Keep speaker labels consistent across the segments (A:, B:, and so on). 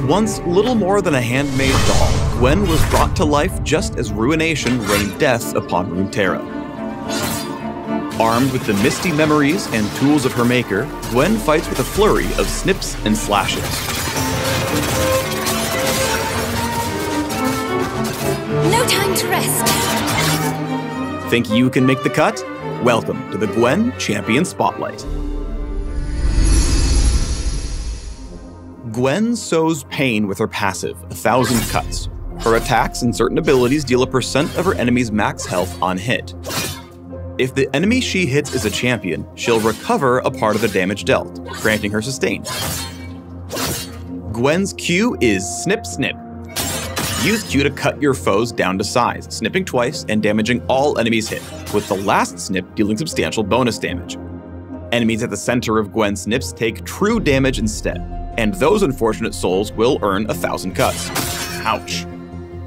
A: Once little more than a handmade doll, Gwen was brought to life just as Ruination rained death upon Runeterra. Armed with the misty memories and tools of her maker, Gwen fights with a flurry of snips and slashes.
B: No time to rest.
A: Think you can make the cut? Welcome to the Gwen Champion Spotlight. Gwen sows pain with her passive, 1,000 cuts. Her attacks and certain abilities deal a percent of her enemy's max health on hit. If the enemy she hits is a champion, she'll recover a part of the damage dealt, granting her sustain. Gwen's Q is Snip Snip. Use Q to cut your foes down to size, snipping twice and damaging all enemies hit, with the last snip dealing substantial bonus damage. Enemies at the center of Gwen's snips take true damage instead, and those unfortunate souls will earn 1,000 cuts. Ouch.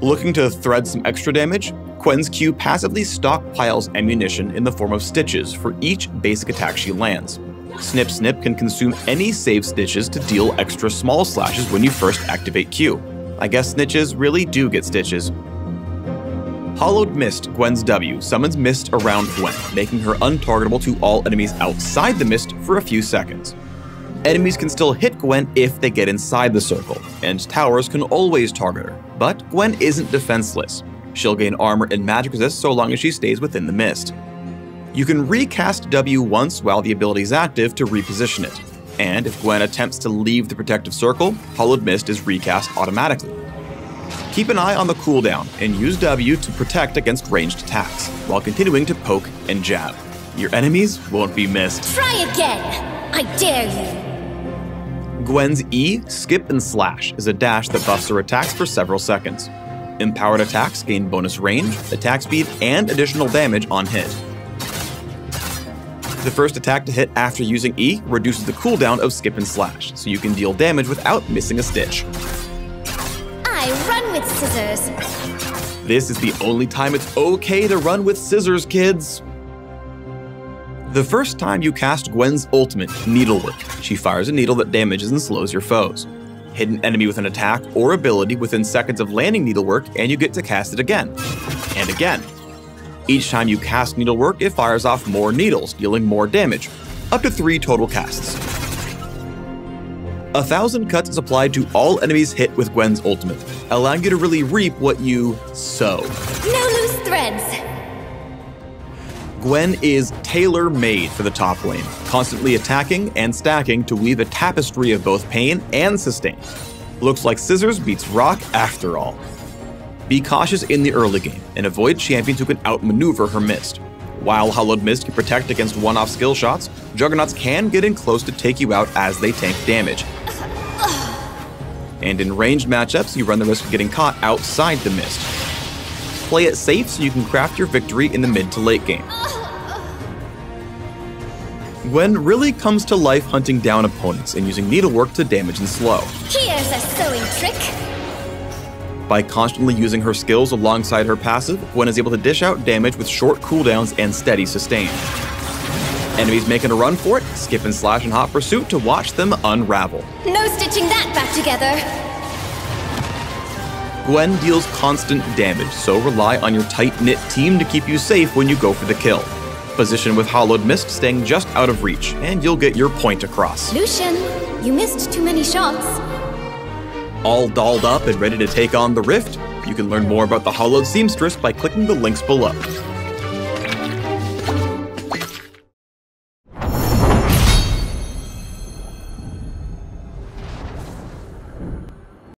A: Looking to thread some extra damage? Gwen's Q passively stockpiles ammunition in the form of stitches for each basic attack she lands. Snip Snip can consume any save stitches to deal extra small slashes when you first activate Q. I guess snitches really do get stitches. Hollowed Mist, Gwen's W, summons mist around Gwen, making her untargetable to all enemies outside the mist for a few seconds. Enemies can still hit Gwen if they get inside the circle, and towers can always target her, but Gwen isn't defenseless. She'll gain armor and magic resist so long as she stays within the mist. You can recast W once while the ability is active to reposition it, and if Gwen attempts to leave the protective circle, Hollowed Mist is recast automatically. Keep an eye on the cooldown and use W to protect against ranged attacks, while continuing to poke and jab. Your enemies won't be missed.
B: Try again! I dare you!
A: Gwen's E, Skip and Slash, is a dash that buffs her attacks for several seconds. Empowered attacks gain bonus range, attack speed, and additional damage on hit. The first attack to hit after using E reduces the cooldown of Skip and Slash, so you can deal damage without missing a stitch.
B: I run with scissors!
A: This is the only time it's okay to run with scissors, kids! The first time you cast Gwen's ultimate, Needlework, she fires a needle that damages and slows your foes. Hit an enemy with an attack or ability within seconds of landing Needlework and you get to cast it again. And again. Each time you cast Needlework, it fires off more needles, dealing more damage. Up to 3 total casts. 1,000 cuts is applied to all enemies hit with Gwen's ultimate, allowing you to really reap what you sow.
B: No loose threads!
A: Gwen is tailor-made for the top lane, constantly attacking and stacking to weave a tapestry of both pain and sustain. Looks like scissors beats rock after all. Be cautious in the early game, and avoid champions who can outmaneuver her mist. While Hollowed Mist can protect against one-off skill shots, Juggernauts can get in close to take you out as they tank damage. And in ranged matchups, you run the risk of getting caught outside the mist. Play it safe so you can craft your victory in the mid to late game. Gwen really comes to life hunting down opponents and using Needlework to damage and slow.
B: Here's a sewing trick!
A: By constantly using her skills alongside her passive, Gwen is able to dish out damage with short cooldowns and steady sustain. Enemies making a run for it, Skip and Slash in hot pursuit to watch them unravel.
B: No stitching that back together!
A: Gwen deals constant damage, so rely on your tight-knit team to keep you safe when you go for the kill. Position with Hollowed Mist staying just out of reach, and you'll get your point across.
B: Lucian, you missed too many shots.
A: All dolled up and ready to take on the Rift? You can learn more about the Hollowed Seamstress by clicking the links below.